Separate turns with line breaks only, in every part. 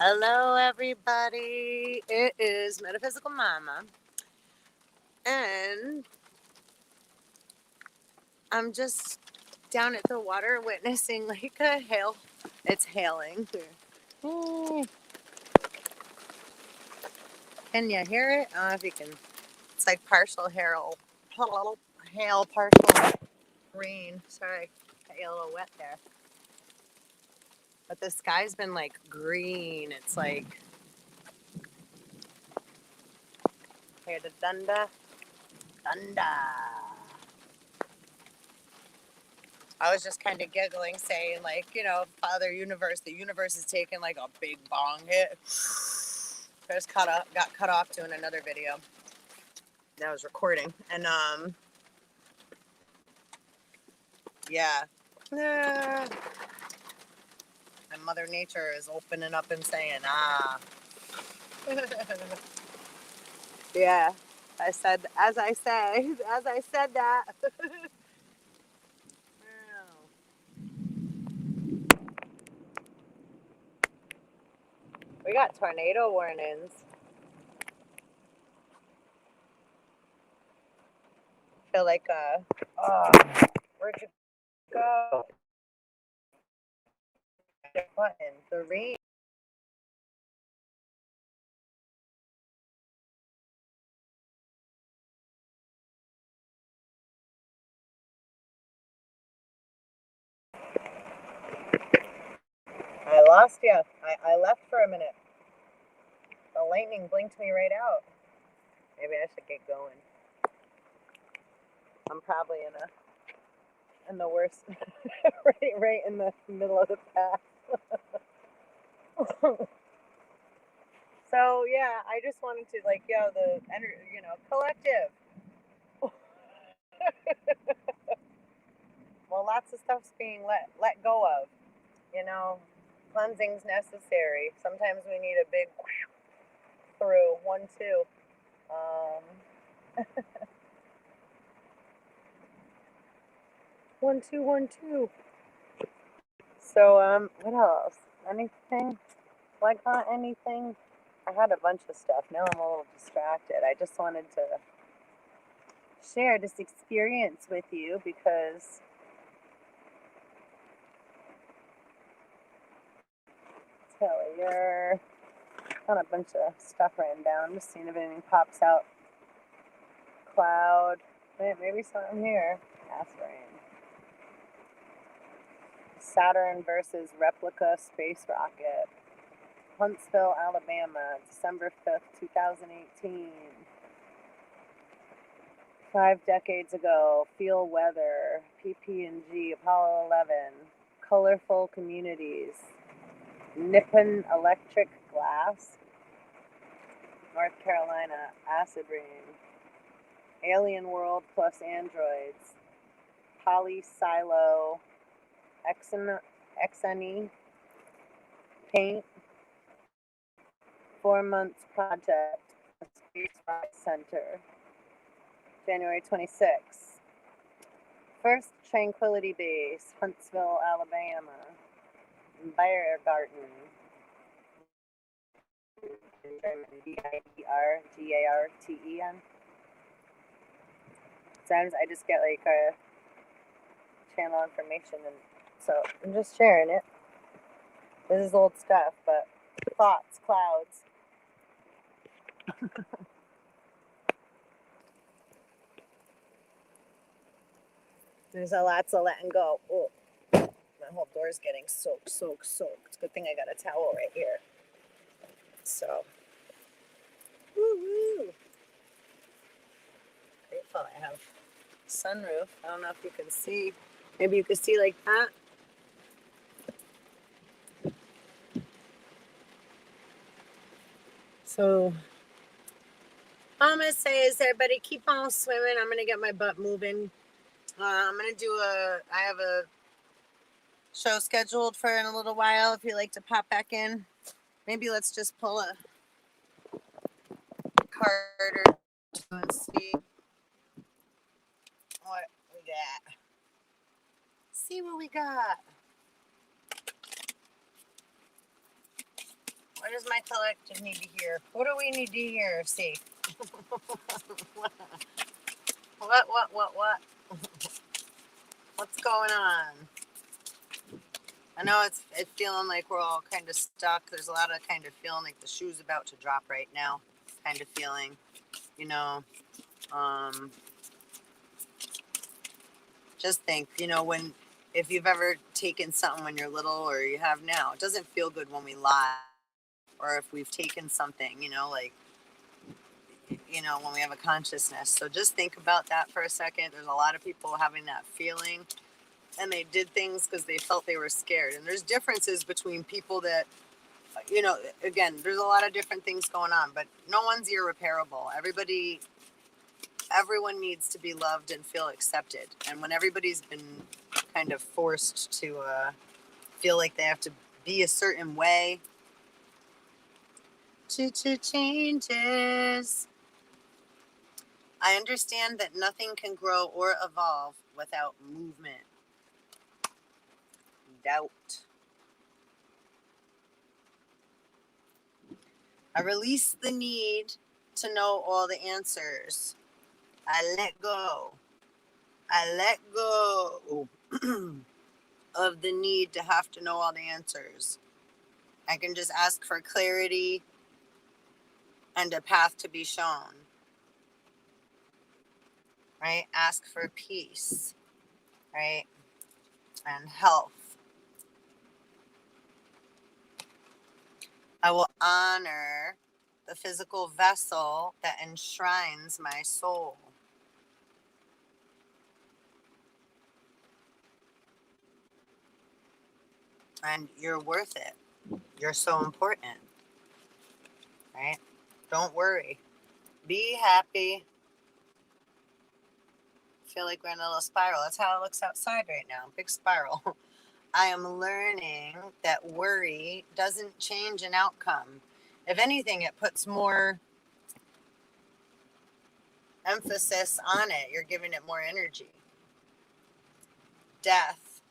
Hello, everybody. It is Metaphysical Mama, and I'm just down at the water witnessing like a hail. It's hailing here. Can you hear it? I don't know if you can. It's like partial hail, partial rain. Sorry, got you a little wet there. But the sky's been like green. It's like, hear the thunder? Thunder. I was just kind of giggling, saying, like, Father Universe, the universe is taking like a big bong hit. I just got cut off doing another video that I was recording. And, yeah. And Mother Nature is opening up and saying, ah. Yeah. As I said that. We got tornado warnings. I feel like, where'd you go? Button. The rain. I lost you. I left for a minute. The lightning blinked me right out. Maybe I should get going. I'm probably in the worst, right in the middle of the path. So yeah, I just wanted to the energy, collective. Well, lots of stuff's being let go of. Cleansing's necessary. Sometimes we need a big through 1, 2. 1, 2, 1, 2. So what else? Anything? Like not anything? I had a bunch of stuff. Now I'm a little distracted. I just wanted to share this experience with you because you're got a bunch of stuff written down. I'm just seeing if anything pops out. Cloud. Maybe something here. Acid rain. Saturn versus replica space rocket. Huntsville, Alabama, December 5th, 2018. 5 decades ago, Feel Weather, PP&G, Apollo 11, Colorful Communities, Nippon Electric Glass, North Carolina, Acid Rain, Alien World plus Androids, Polysilo, XNE, Paint, 4 months project, Space Rocket Center, January 26th. First Tranquility Base, Huntsville, Alabama, Biergarten, Biergarten. Sometimes I just get like a channel information, and so I'm just sharing it. This is old stuff, but thoughts, clouds. There's a lots of letting go. Oh, my whole door's getting soaked. It's a good thing I got a towel right here. So, woo-woo. Grateful I have sunroof. I don't know if you can see. Maybe you can see like that. So, all I'm going to say is everybody keep on swimming. I'm going to get my butt moving. I'm going to do I have a show scheduled for in a little while. If you like to pop back in, maybe let's just pull a card or two and see what we got. See what we got. What does my collective need to hear? What do we need to hear? See. What? What's going on? I know it's feeling like we're all kind of stuck. There's a lot of kind of feeling like the shoe's about to drop right now. Kind of feeling, you know. Just think, if you've ever taken something when you're little or you have now, it doesn't feel good when we lie. Or if we've taken something, when we have a consciousness. So just think about that for a second. There's a lot of people having that feeling, and they did things because they felt they were scared. And there's differences between people that, again, there's a lot of different things going on, but no one's irreparable. Everyone needs to be loved and feel accepted. And when everybody's been kind of forced to feel like they have to be a certain way, changes. I understand that nothing can grow or evolve without movement. Doubt. I release the need to know all the answers. I let go. I let go of the need to have to know all the answers. I can just ask for clarity and a path to be shown. Right? Ask for peace. Right? And health. I will honor the physical vessel that enshrines my soul. And you're worth it. You're so important. Right? Don't worry. Be happy. Feel like we're in a little spiral. That's how it looks outside right now. Big spiral. I am learning that worry doesn't change an outcome. If anything, it puts more emphasis on it. You're giving it more energy. Death.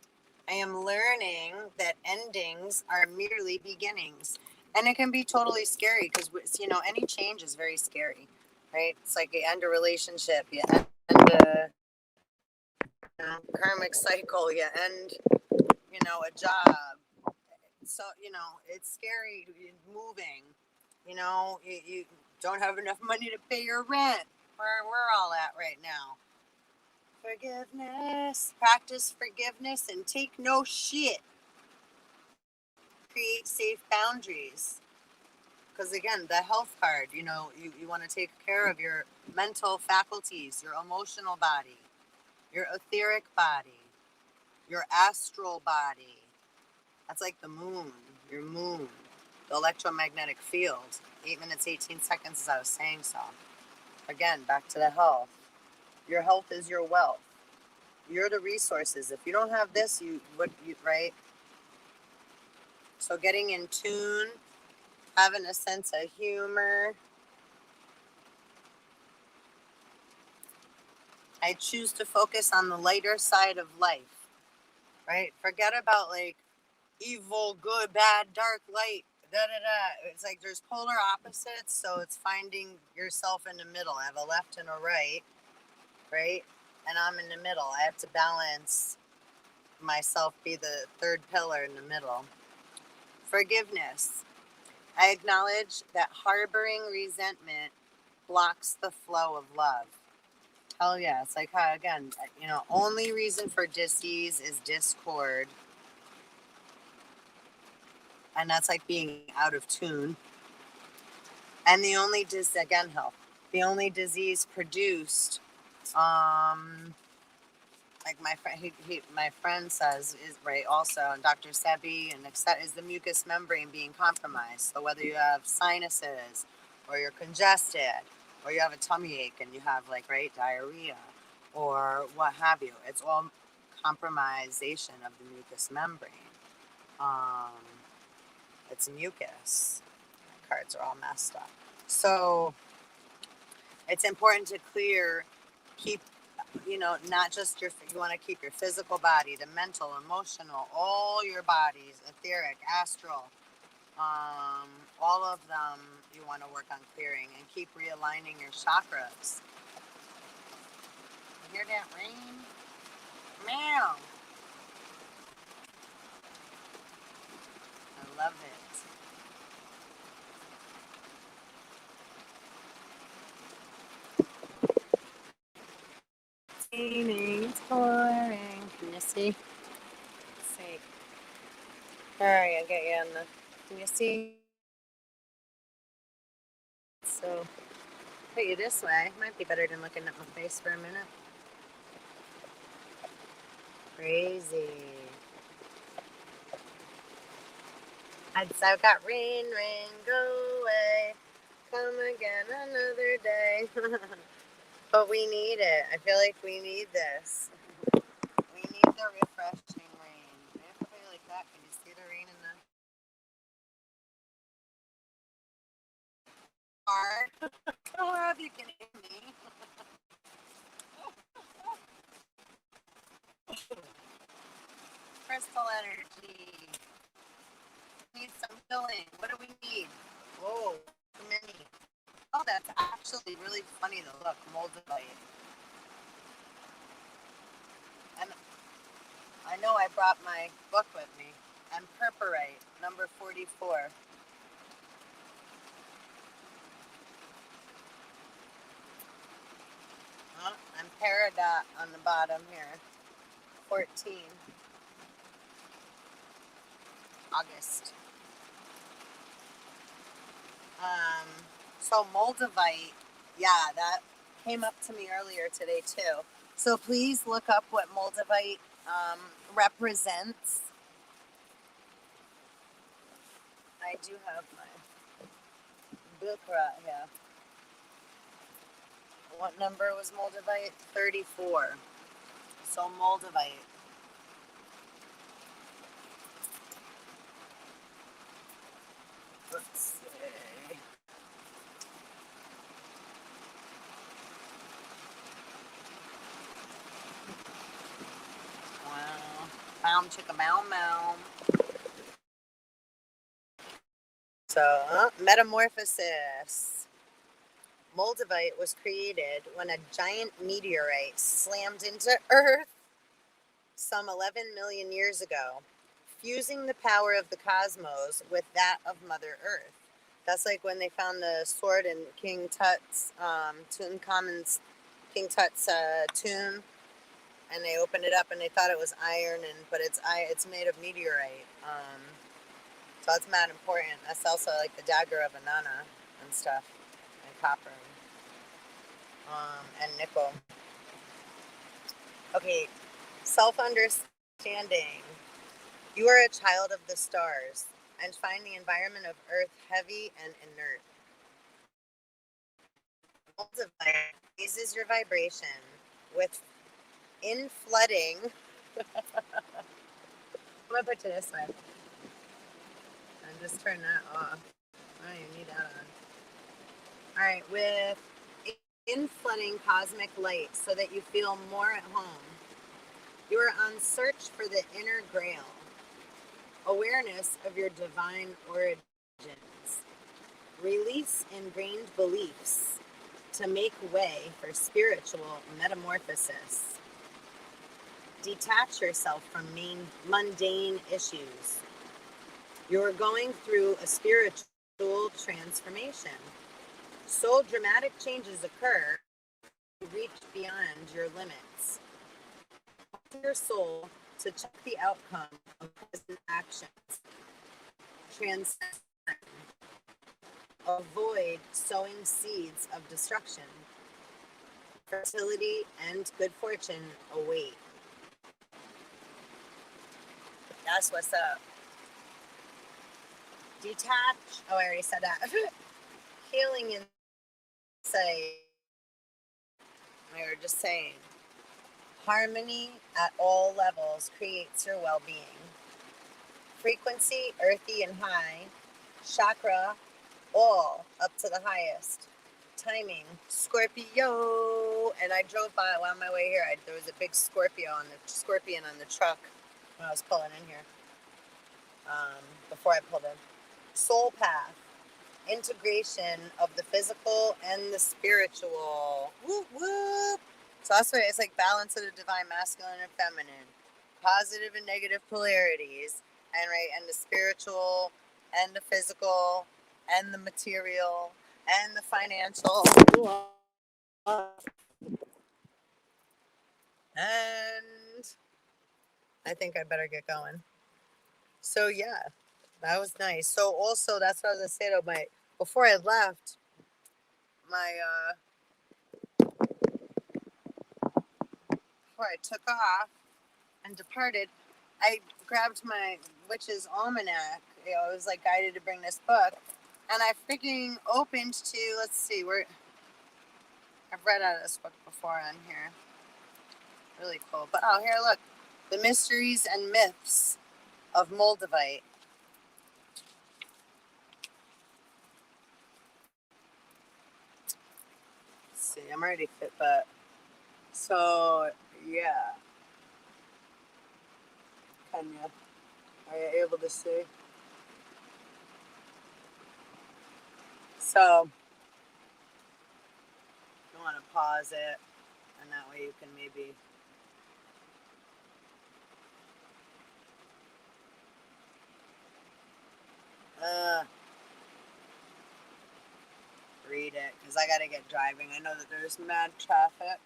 I am learning that endings are merely beginnings. And it can be totally scary because, any change is very scary, right? It's like you end a relationship, you end a karmic cycle, you end, a job. So, it's scary moving. You don't have enough money to pay your rent. Where we're all at right now. Forgiveness. Practice forgiveness and take no shit. Create safe boundaries. Because again, the health card, you want to take care of your mental faculties, your emotional body, your etheric body, your astral body. That's like the moon, your moon, the electromagnetic field. 8 minutes, 18 seconds, as I was saying so. Again, back to the health. Your health is your wealth. You're the resources. If you don't have this, right? So getting in tune, having a sense of humor. I choose to focus on the lighter side of life, right? Forget about like evil, good, bad, dark, light, It's like there's polar opposites, so it's finding yourself in the middle. I have a left and a right? And I'm in the middle. I have to balance myself, be the third pillar in the middle. Forgiveness. I acknowledge that harboring resentment blocks the flow of love. Hell yeah. It's like, again, only reason for dis-ease is discord. And that's like being out of tune. And the only health. The only disease produced, like my friend says, is right also, and Dr. Sebi, and is the mucous membrane being compromised. So whether you have sinuses, or you're congested, or you have a tummy ache and you have diarrhea, or what have you, it's all compromisation of the mucous membrane. It's mucus. My cards are all messed up. So it's important to keep, not just you want to keep your physical body, the mental, emotional, all your bodies, etheric, astral, All of them you want to work on clearing and keep realigning your chakras. You hear that rain? Meow. I love it. It's pouring. Can you see? Let's see. Alright, I'll get you on the. Can you see? So, put you this way. Might be better than looking at my face for a minute. Crazy. I've got rain, rain, go away. Come again another day. But we need it. I feel like we need this. We need the refreshing rain. I have to play like that. Can you see the rain in the car? Come on, you can hear me. Crystal energy. Need some filling. What do we need? Whoa, too many. Oh, that's actually really funny to look. Moldavite. And I know I brought my book with me. And Purpurite, number 44. Oh, and Peridot on the bottom here. 14. August. So Moldavite, yeah, that came up to me earlier today too. So please look up what Moldavite represents. I do have my book right here. What number was Moldavite? 34. So Moldavite. Let's see. Wow. Bow chicka bow mow. So, Metamorphosis. Moldavite was created when a giant meteorite slammed into Earth some 11 million years ago, fusing the power of the cosmos with that of Mother Earth. That's like when they found the sword in King Tut's, Tutankhamun's King Tut's tomb, and they opened it up and they thought it was iron, but it's made of meteorite. So that's mad important. That's also like the dagger of Inanna and stuff, and copper, and nickel. Okay, self-understanding. You are a child of the stars and find the environment of Earth heavy and inert. Multiply raises your vibration with flooding. I'm gonna put you this way. And just turn that off. I don't even need that on. Alright, with flooding cosmic light so that you feel more at home. You are on search for the inner grail. Awareness of your divine origins. Release ingrained beliefs to make way for spiritual metamorphosis. Detach yourself from mundane issues. You're going through a spiritual transformation. So dramatic changes occur, you reach beyond your limits. Help your soul to check the outcome of present actions. Transcend. Avoid sowing seeds of destruction. Fertility and good fortune await. That's what's up. Detach. Oh, I already said that. Healing insight. We were just saying. Harmony at all levels creates your well-being. Frequency, earthy and high. Chakra, all up to the highest. Timing, Scorpio. And I drove by on my way here. There was a big scorpion on the truck when I was pulling in here. Before I pulled in. soul path, integration of the physical and the spiritual. Whoop, whoop. So that's why it's like balance of the divine masculine and feminine, positive and negative polarities, and right, and the spiritual and the physical and the material and the financial. And I think I better get going. So yeah, that was nice. So also that's what I was gonna say though, before I left, my before I took off and departed, I grabbed my witch's almanac. You know, I was like guided to bring this book, and I freaking opened to, let's see, where I've read out of this book before on here. Really cool. But oh, here, look, The Mysteries and Myths of Moldavite. Let's see, I'm already fit, but so yeah, Kenya, are you able to see? So you want to pause it, and that way you can maybe. Read it because I gotta get driving. I know that there's mad traffic.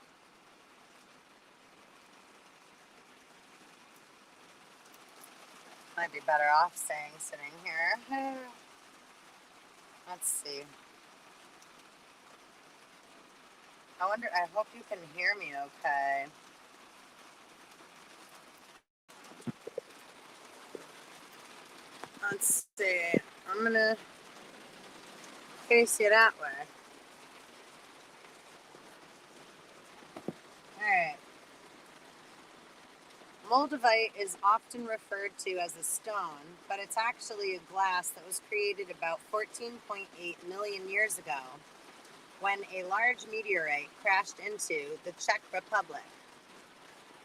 Might be better off sitting here. Let's see. I hope you can hear me okay. Let's see. I'm gonna face you that way. Alright. Moldavite is often referred to as a stone, but it's actually a glass that was created about 14.8 million years ago when a large meteorite crashed into the Czech Republic.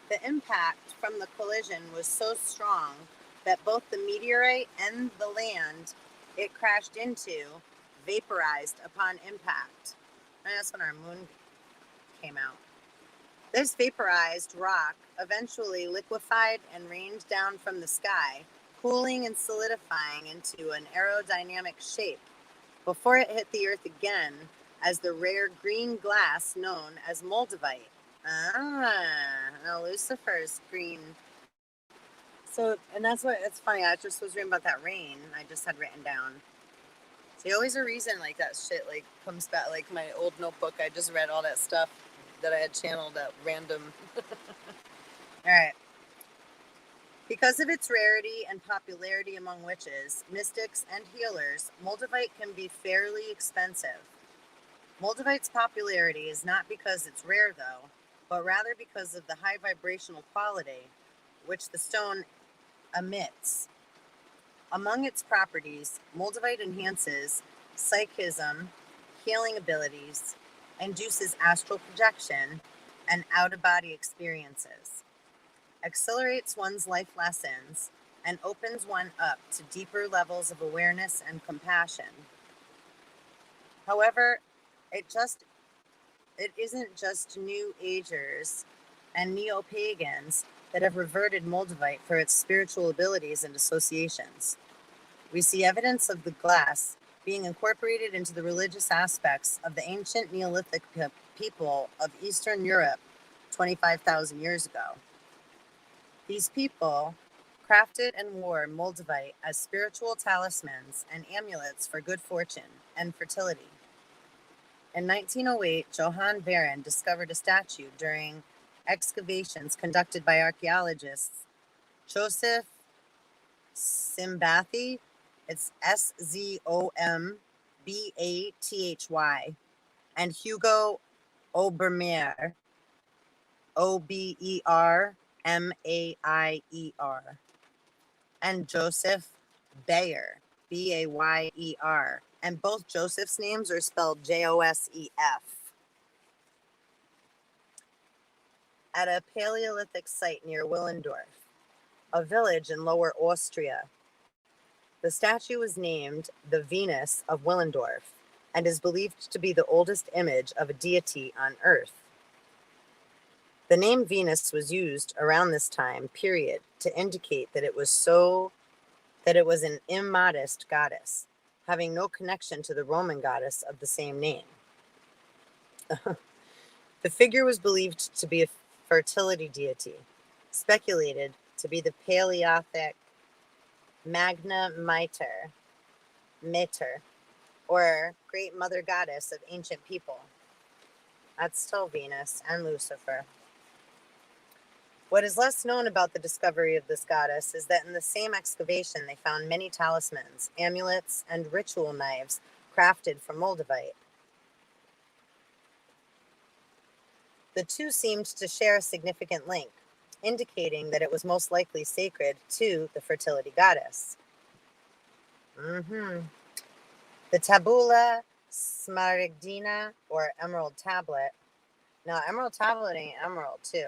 The impact from the collision was so strong that both the meteorite and the land it crashed into vaporized upon impact. And that's when our moon came out. This vaporized rock eventually liquefied and rained down from the sky, cooling and solidifying into an aerodynamic shape before it hit the earth again as the rare green glass known as moldavite. Now Lucifer's green. So, and that's what, it's funny, I just was reading about that rain I just had written down. See, always a reason like that shit like comes back, like my old notebook, I just read all that stuff that I had channeled at random. Alright. Because of its rarity and popularity among witches, mystics, and healers, moldavite can be fairly expensive. Moldavite's popularity is not because it's rare, though, but rather because of the high vibrational quality which the stone emits. Among its properties, moldavite enhances psychism, healing abilities, induces astral projection, and out-of-body experiences, accelerates one's life lessons, and opens one up to deeper levels of awareness and compassion. However, it isn't just New Agers and neo-pagans that have reverted moldavite for its spiritual abilities and associations. We see evidence of the glass being incorporated into the religious aspects of the ancient Neolithic people of Eastern Europe 25,000 years ago. These people crafted and wore moldavite as spiritual talismans and amulets for good fortune and fertility. In 1908, Johann Varon discovered a statue during excavations conducted by archaeologists Joseph Szombathy, it's Szombathy, and Hugo Obermaier, Obermaier, and Joseph Bayer, Bayer, and both Joseph's names are spelled Josef, at a Paleolithic site near Willendorf, a village in Lower Austria. The statue was named the Venus of Willendorf and is believed to be the oldest image of a deity on Earth. The name Venus was used around this time period to indicate that it was an immodest goddess, having no connection to the Roman goddess of the same name. The figure was believed to be a fertility deity, speculated to be the Paleolithic Magna Mater, or Great Mother Goddess of ancient people. That's still Venus and Lucifer. What is less known about the discovery of this goddess is that in the same excavation they found many talismans, amulets, and ritual knives crafted from moldavite. The two seemed to share a significant link, indicating that it was most likely sacred to the fertility goddess. The tabula smaragdina, or emerald tablet. Now, emerald tablet ain't emerald too.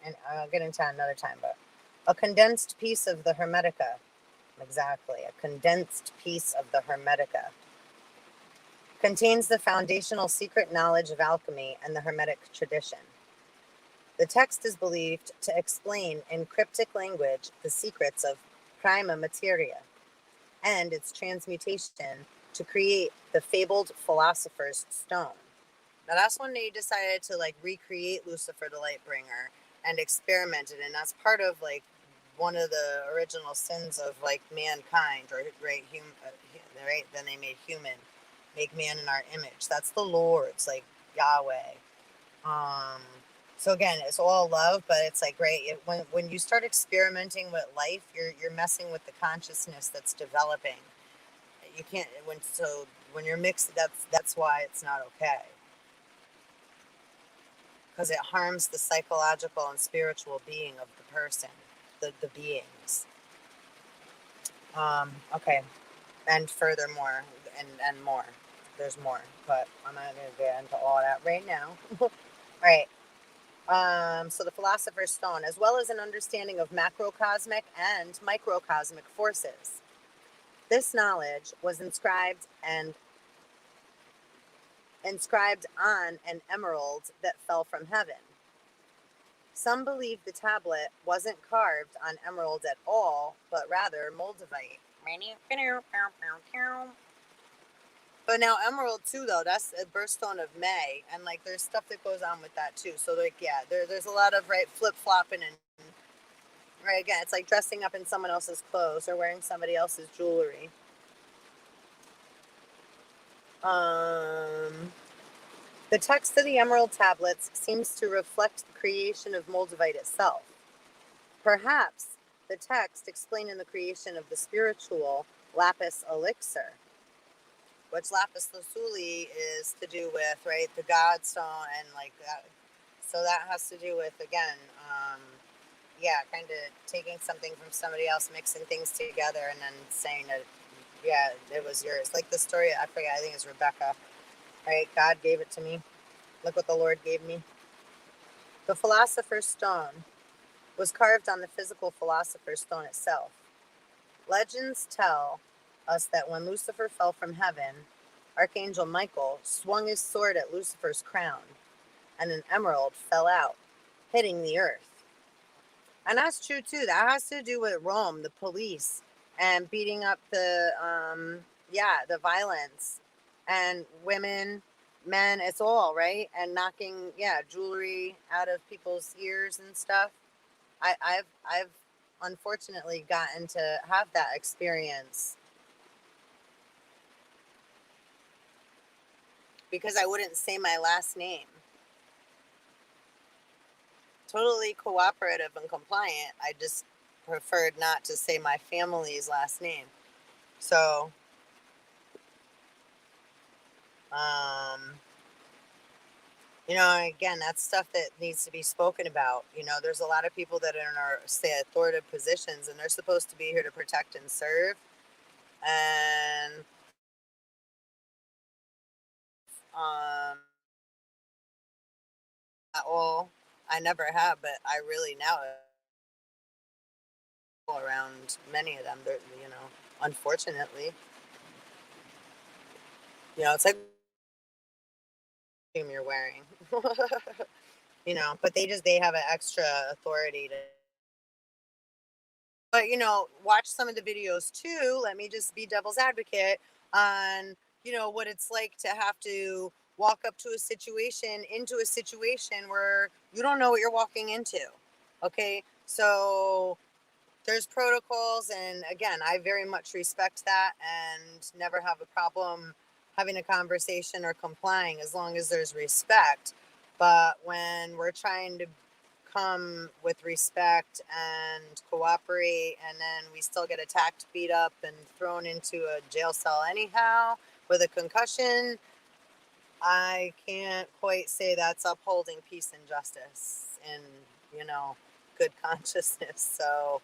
And I'll get into that another time, but a condensed piece of the Hermetica. Exactly, a condensed piece of the Hermetica. Contains the foundational secret knowledge of alchemy and the Hermetic tradition. The text is believed to explain in cryptic language the secrets of prima materia and its transmutation to create the fabled philosopher's stone. Now that's when they decided to recreate Lucifer the Lightbringer and experimented, and that's part of one of the original sins of mankind, or right, right? Then they made make man in our image. That's the Lord's, Yahweh. So again, it's all love, but it's when you start experimenting with life, you're messing with the consciousness that's developing. You can't when you're mixed. That's why it's not okay, because it harms the psychological and spiritual being of the person, the beings. Okay, and furthermore, and more. There's more, but I'm not going to get into all that right now. All right. So the Philosopher's Stone, as well as an understanding of macrocosmic and microcosmic forces. This knowledge was inscribed on an emerald that fell from heaven. Some believe the tablet wasn't carved on emerald at all, but rather moldavite. But now emerald too, though, that's a birthstone of May, and there's stuff that goes on with that too. So there's a lot of flip flopping, and again, it's like dressing up in someone else's clothes or wearing somebody else's jewelry. The text of the emerald tablets seems to reflect the creation of moldavite itself. Perhaps the text explaining the creation of the spiritual lapis elixir, which lapis lazuli is to do with, the godstone, and that. So that has to do with, again, kind of taking something from somebody else, mixing things together, and then saying that, it was yours. Like the story, I forget, I think it's Rebecca, right? God gave it to me. Look what the Lord gave me. The Philosopher's Stone was carved on the physical Philosopher's Stone itself. Legends tell us that when Lucifer fell from heaven, Archangel Michael swung his sword at Lucifer's crown, and an emerald fell out, hitting the earth. And that's true too. That has to do with Rome, the police, and beating up the violence, and women, men, it's all right, and knocking jewelry out of people's ears and stuff. I've unfortunately gotten to have that experience because I wouldn't say my last name. Totally cooperative and compliant. I just preferred not to say my family's last name. So, again, that's stuff that needs to be spoken about. There's a lot of people that are in our, say, authoritative positions, and they're supposed to be here to protect and serve. And well, I never have, but I really now around many of them. They're, unfortunately, it's like you're wearing, but they have an extra authority to. But watch some of the videos too. Let me just be devil's advocate on what it's like to have to walk up to into a situation where you don't know what you're walking into. Okay, so there's protocols, and again, I very much respect that and never have a problem having a conversation or complying as long as there's respect. But when we're trying to come with respect and cooperate, and then we still get attacked, beat up, and thrown into a jail cell anyhow with a concussion, I can't quite say that's upholding peace and justice and good consciousness. So,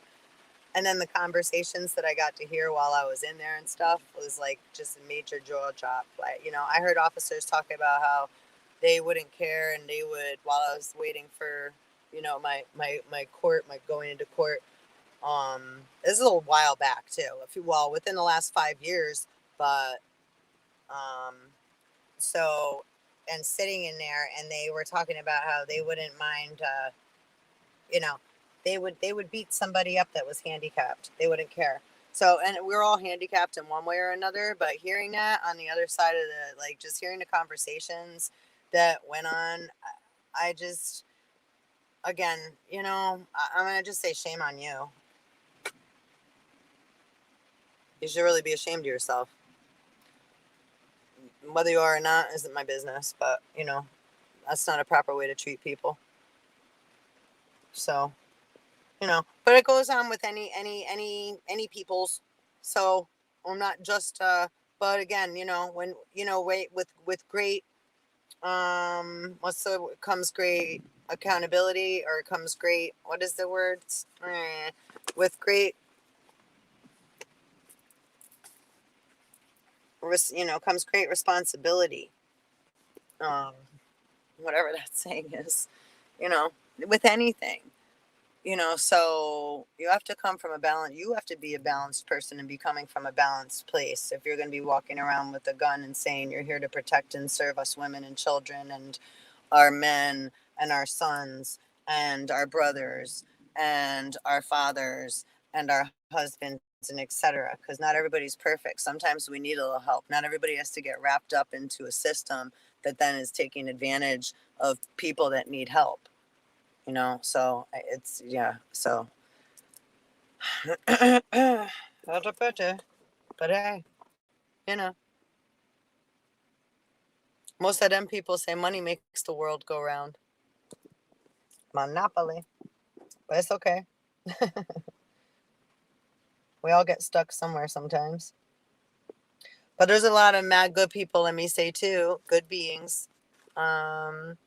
and then the conversations that I got to hear while I was in there and stuff was like just a major jaw drop. Like, I heard officers talk about how they wouldn't care, and they would, while I was waiting for, my court, my going into court. This is a little while back too. Within the last 5 years, but so, and sitting in there, and they were talking about how they wouldn't mind, you know, they would beat somebody up that was handicapped. They wouldn't care. So, and we're all handicapped in one way or another, but hearing that on the other side of just hearing the conversations that went on, I just, again, I'm going to just say shame on you. You should really be ashamed of yourself. Whether you are or not isn't my business, but, that's not a proper way to treat people. So, but it goes on with any people's. So I'm not just, but again, when, wait, with great, comes great accountability, or comes great, what is the word? With great, comes great responsibility. Whatever that saying is, you know, with anything. So you have to come from you have to be a balanced person and be coming from a balanced place. If you're going to be walking around with a gun and saying you're here to protect and serve us women and children and our men and our sons and our brothers and our fathers and our husbands and etc., because not everybody's perfect. Sometimes we need a little help. Not everybody has to get wrapped up into a system that then is taking advantage of people that need help. So it's, yeah, so but hey, you know most of them people say money makes the world go round. Monopoly. But it's okay. We all get stuck somewhere sometimes, but there's a lot of mad good people, let me say, too, good beings, um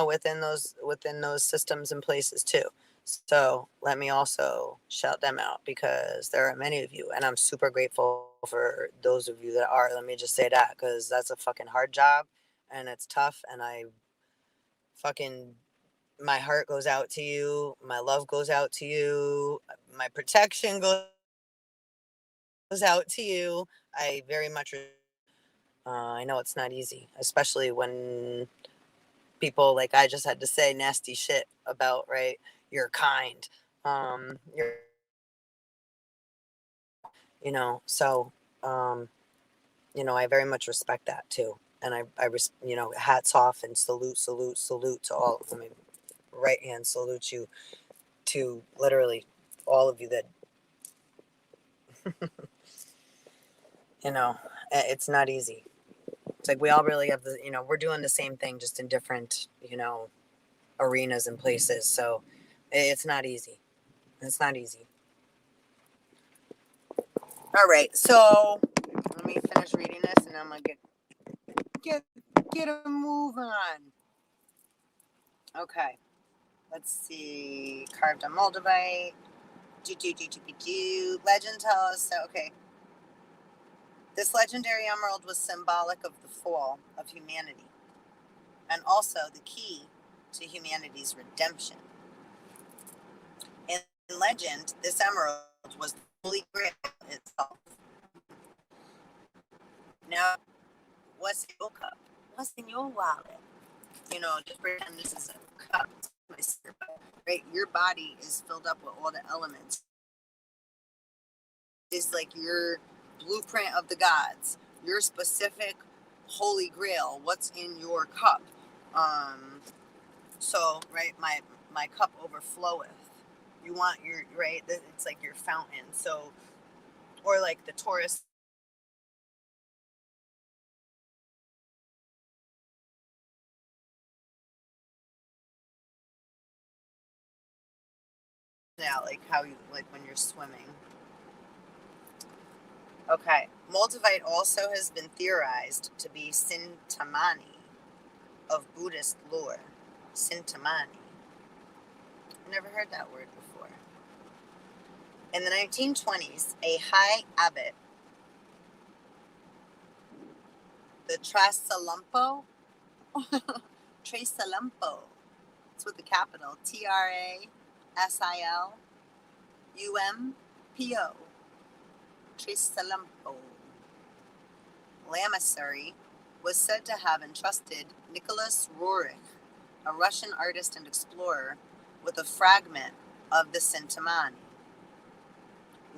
within those systems and places too. So let me also shout them out, because there are many of you, and I'm super grateful for those of you that are. Let me just say that, because that's a fucking hard job, and it's tough, and I fucking, my heart goes out to you, my love goes out to you, my protection goes out to you. I very much, I know it's not easy, especially when people, like I just had to say, nasty shit about, right? You're kind. You're, so, I very much respect that too. And hats off and salute to all. I mean, right hand salute you to literally all of you that, it's not easy. It's like we all really have we're doing the same thing, just in different, arenas and places. So it's not easy. It's not easy. All right. So let me finish reading this, and I'm going to get a move on. Okay. Let's see. Carved on Moldavite. Legend tells us that, okay. This legendary emerald was symbolic of the fall of humanity, and also the key to humanity's redemption. In legend, this emerald was the Holy Grail itself. Now, what's in your cup? What's in your wallet? You know, just pretend this is a cup, right? Your body is filled up with all the elements. It's like your blueprint of the gods, your specific Holy Grail. What's in your cup? So, right, my cup overfloweth. You want your, right, it's like your fountain. So, or like the Taurus. Yeah, like how you, like when you're swimming. Okay. Moldavite also has been theorized to be Sintamani of Buddhist lore. Sintamani. I never heard that word before. In the 1920s, a high abbot, the Trasalumpo, Trasalumpo, it's with the capital, Trasilumpo, Trasalumpo, Lamasery, was said to have entrusted Nicholas Roerich, a Russian artist and explorer, with a fragment of the Sintamani.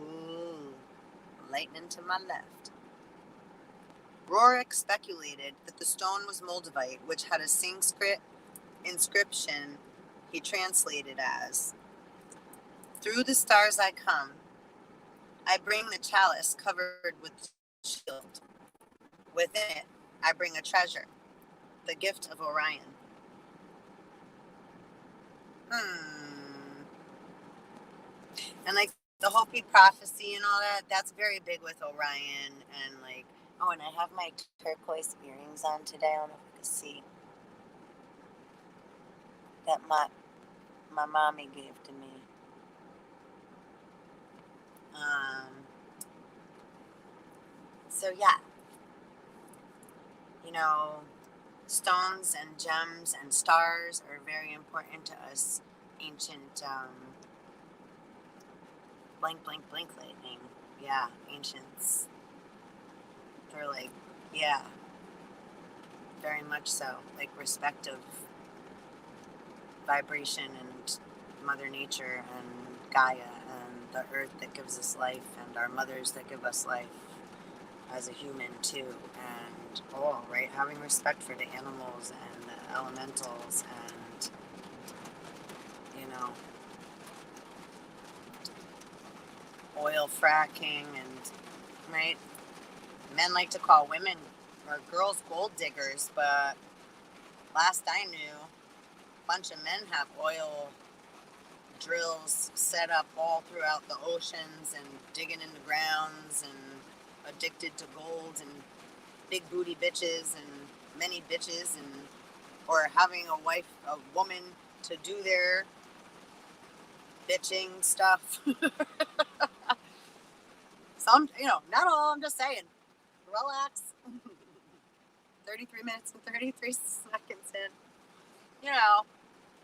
Ooh, lightning to my left. Roerich speculated that the stone was Moldavite, which had a Sanskrit inscription he translated as, "Through the stars I come. I bring the chalice covered with shield. Within it, I bring a treasure, the gift of Orion." And like the Hopi prophecy and all that, that's very big with Orion. And like, oh, and I have my turquoise earrings on today. I don't know if you can see. That my mommy gave to me. So yeah, you know, stones and gems and stars are very important to us ancient blank lightning. Yeah, ancients. They're like, yeah, very much so. Like respect of vibration and Mother Nature and Gaia and the earth that gives us life and our mothers that give us life as a human too. And right, having respect for the animals and the elementals and, you know, oil fracking and, right, men like to call women or girls gold diggers, but last I knew, a bunch of men have oil drills set up all throughout the oceans and digging in the grounds and addicted to gold and big booty bitches and many bitches and or having a woman to do their bitching stuff. Some, not all, I'm just saying. Relax. 33 minutes and 33 seconds in.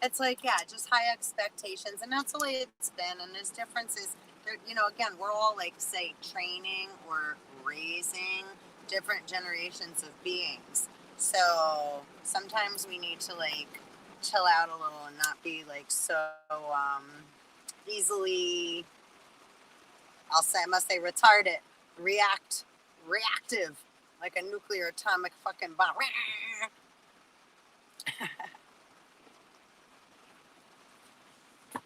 It's like, yeah, just high expectations. And that's the way it's been. And there's differences. Again, we're all like, say, training or raising different generations of beings. So sometimes we need to like chill out a little and not be like so easily, I must say retarded, reactive, like a nuclear atomic fucking bomb.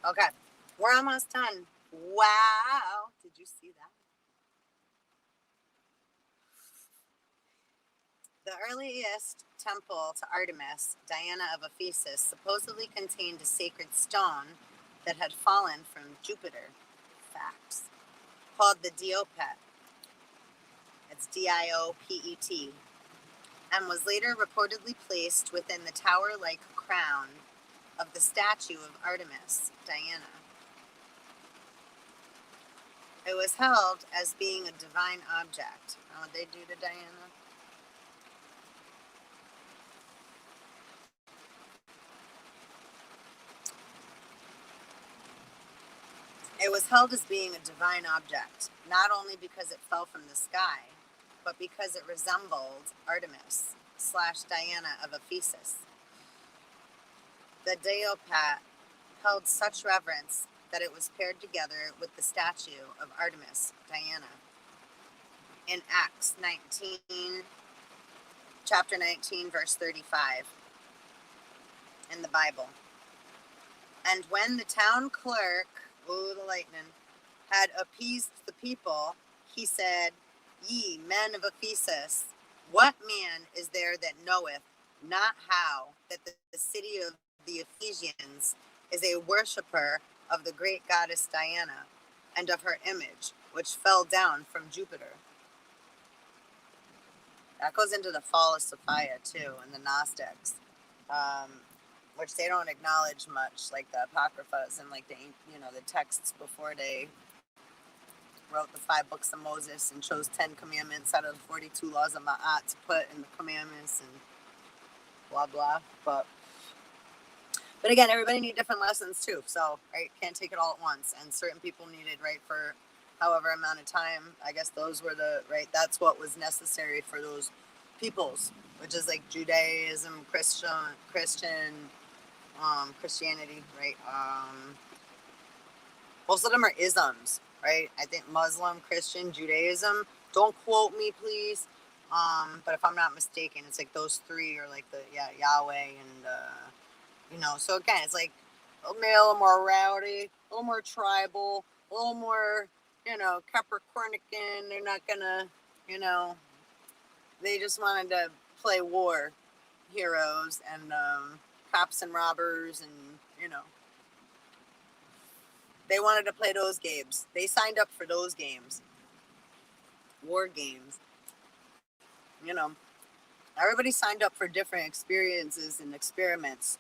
Okay, we're almost done. Wow. Did you see that? The earliest temple to Artemis, Diana of Ephesus, supposedly contained a sacred stone that had fallen from Jupiter. Facts. Called the Diopet. It's Diopet. And was later reportedly placed within the tower-like crown of the statue of Artemis, Diana. It was held as being a divine object. What they do to Diana? It was held as being a divine object, not only because it fell from the sky, but because it resembled Artemis / Diana of Ephesus. The Deopat held such reverence that it was paired together with the statue of Artemis, Diana, in Acts 19, chapter 19, verse 35 in the Bible. And when the town clerk, ooh, the lightning, had appeased the people, he said, Ye men of Ephesus, what man is there that knoweth not how that the city of the Ephesians is a worshipper of the great goddess Diana and of her image, which fell down from Jupiter? That goes into the fall of Sophia too, and the Gnostics, which they don't acknowledge much, like the Apocryphas and like the texts before they wrote the 5 books of Moses and chose 10 commandments out of the 42 laws of Ma'at to put in the commandments and blah blah. But again, everybody need different lessons too. So right, can't take it all at once. And certain people needed for however amount of time. I guess those were that's what was necessary for those peoples, which is like Judaism, Christianity, right? Most of them are isms, right? I think Muslim, Christian, Judaism. Don't quote me, please. But if I'm not mistaken, it's like those 3 are like Yahweh and So again, it's like a little more rowdy, a little more tribal, a little more Capricornican. They're not gonna, they just wanted to play war heroes and cops and robbers and they wanted to play those games. They signed up for those games. War games. Everybody signed up for different experiences and experiments,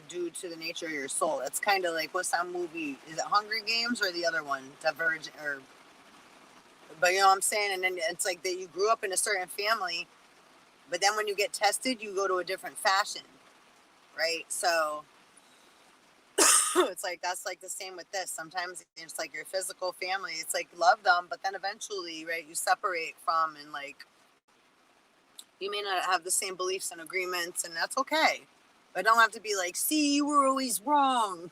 due to the nature of your soul. It's kind of like, what's that movie? Is it Hunger Games or the other one? Divergent, but you know what I'm saying? And then it's like that you grew up in a certain family, but then when you get tested, you go to a different fashion, right? So it's like that's like the same with this. Sometimes it's like your physical family. It's like love them, but then eventually, right, you separate from and like you may not have the same beliefs and agreements, and that's okay. But don't have to be like, see, you were always wrong.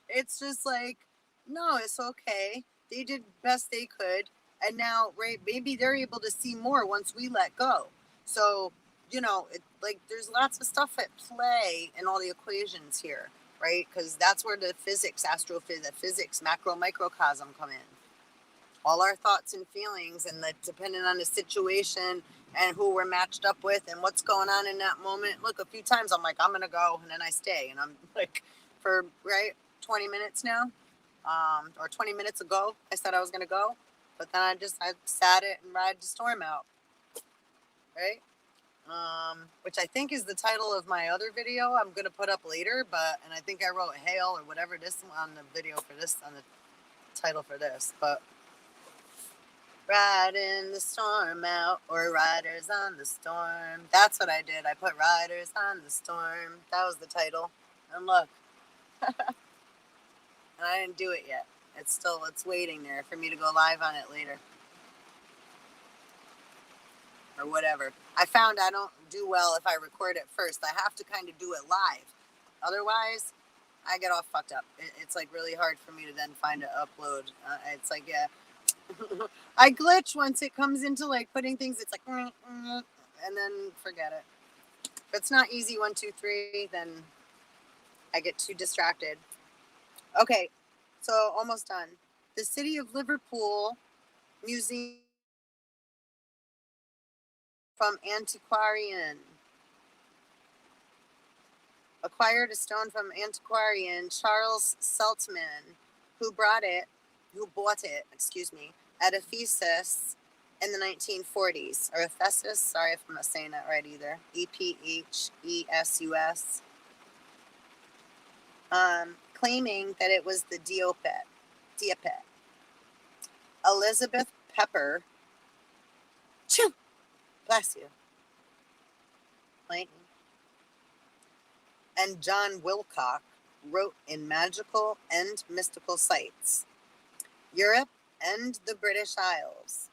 It's just like, no, it's okay. They did best they could, and now, right, maybe they're able to see more once we let go. So, there's lots of stuff at play in all the equations here. Right? Because that's where the physics, astrophysics, macro, microcosm come in. All our thoughts and feelings and depending on the situation and who we're matched up with and what's going on in that moment. Look, a few times I'm like, I'm going to go, and then I stay. And I'm like, for, 20 minutes now, or 20 minutes ago, I said I was going to go. But then I sat it and ride the storm out. Right? Which I think is the title of my other video I'm going to put up later, and I think I wrote hail or whatever this on the video for this, on the title for this, but riding the storm out, or riders on the storm. That's what I did. I put riders on the storm. That was the title. And look, and I didn't do it yet. It's waiting there for me to go live on it later. Or whatever. I found I don't do well if I record it first. I have to kind of do it live. Otherwise, I get all fucked up. It's like really hard for me to then find an upload. It's like, yeah. I glitch once it comes into like putting things. It's like, and then forget it. If it's not easy 1, 2, 3, then I get too distracted. Okay, so almost done. The City of Liverpool Museum from antiquarian. Acquired a stone from antiquarian Charles Seltman, who bought it, at Ephesus in the 1940s. Or Ephesus, sorry if I'm not saying that right either. Ephesus. Claiming that it was the Diopet. Elizabeth Pepper. Choo! Bless you. Clayton. And John Wilcock, wrote in magical and mystical sites, Europe and the British Isles,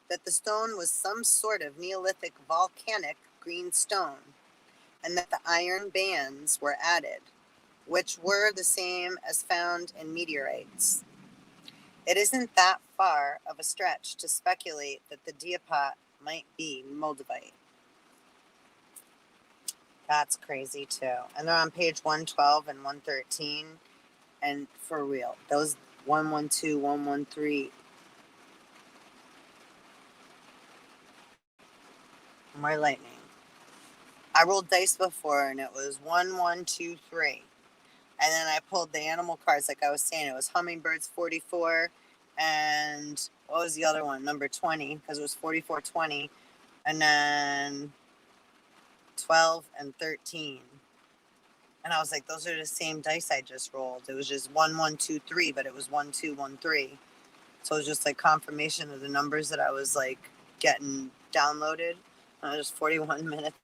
that the stone was some sort of Neolithic volcanic green stone, and that the iron bands were added, which were the same as found in meteorites. It isn't that far of a stretch to speculate that the diapot might be Moldavite. That's crazy too. And they're on page 112 and 113. And for real, those 112, 113. More lightning. I rolled dice before and it was 1123. And then I pulled the animal cards, like I was saying. It was hummingbirds 44. And what was the other one? Number 20, because it was 4420. And then 12 and 13. And I was like, those are the same dice I just rolled. It was just 1123, but it was 1213. So it was just like confirmation of the numbers that I was like getting downloaded. And it was 41 minutes.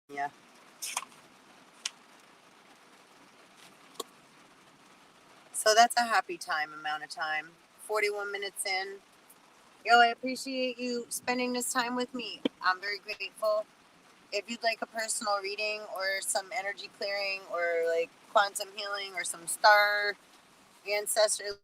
Yeah. So that's a happy amount of time. 41 minutes in. Yo, I appreciate you spending this time with me. I'm very grateful. If you'd like a personal reading or some energy clearing or like quantum healing or some star ancestor,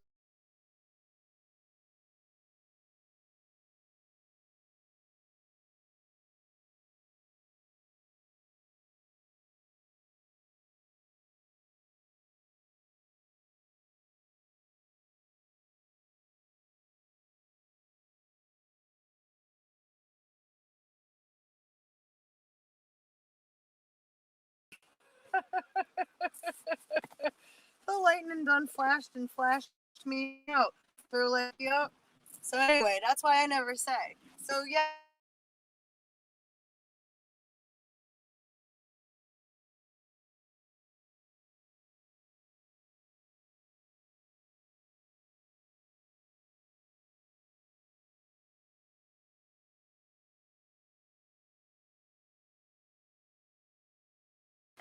the lightning done flashed and flashed me out. They're like, yep. So anyway, that's why I never say. So yeah.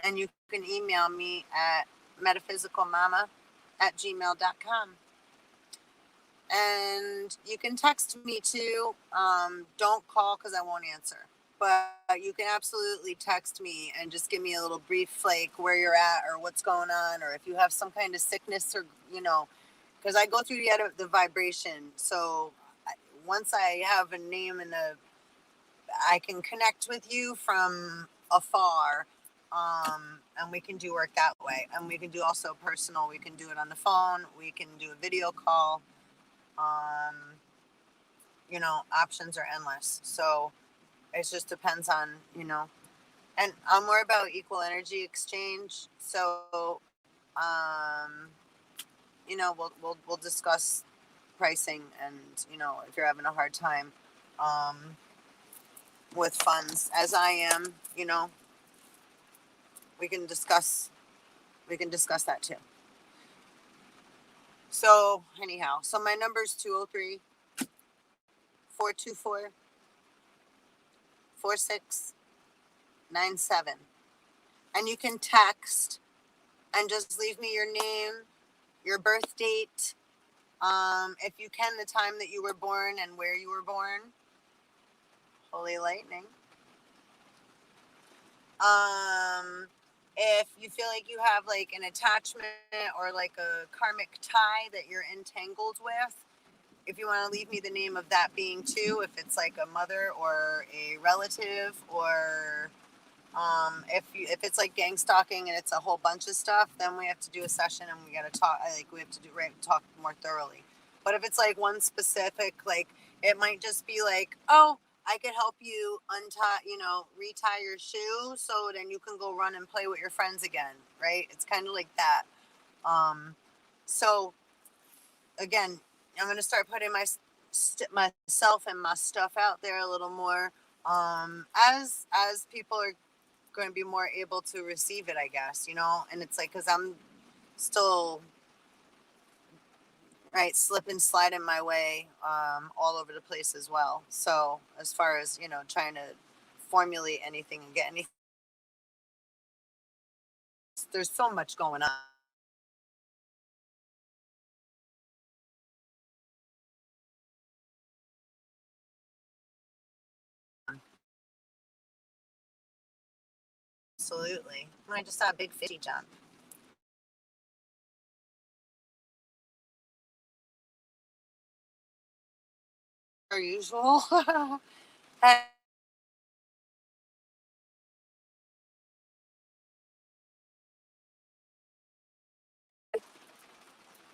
And you can email me at metaphysicalmama@gmail.com. And you can text me too. Don't call because I won't answer. But you can absolutely text me and just give me a little brief, like where you're at or what's going on, or if you have some kind of sickness or, because I go through the vibration. So once I have a name and I can connect with you from afar, and we can do work that way. And we can do also personal. We can do it on the phone. We can do a video call. Um, Options are endless. So it just depends on, and I'm more about equal energy exchange. So, um, we'll discuss pricing and, if you're having a hard time, um, with funds as I am, we can discuss, that too. So anyhow, so my number is 203-424-4697. And you can text and just leave me your name, your birth date, if you can, the time that you were born and where you were born. Holy lightning. If you feel like you have like an attachment or like a karmic tie that you're entangled with, if you want to leave me the name of that being too, if it's like a mother or a relative, or if it's like gang stalking and it's a whole bunch of stuff, then we have to do a session and we got to talk. We have to talk more thoroughly. But if it's like one specific, like it might just be like, oh, I could help you untie, retie your shoe so then you can go run and play with your friends again, right? It's kind of like that. So again, I'm gonna start putting myself and my stuff out there a little more, as people are going to be more able to receive it, I guess, and it's like, because I'm still, right, slip and slide in my way all over the place as well. So as far as, you know, trying to formulate anything and get anything, there's so much going on. Absolutely. I just saw a big fishy jump. Per usual. Hey,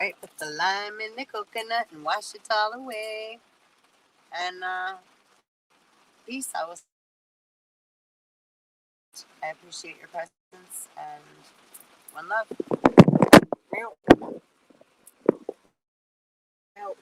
right, put the lime in the coconut and wash it all away. And peace. I appreciate your presence and one love. Out. Out.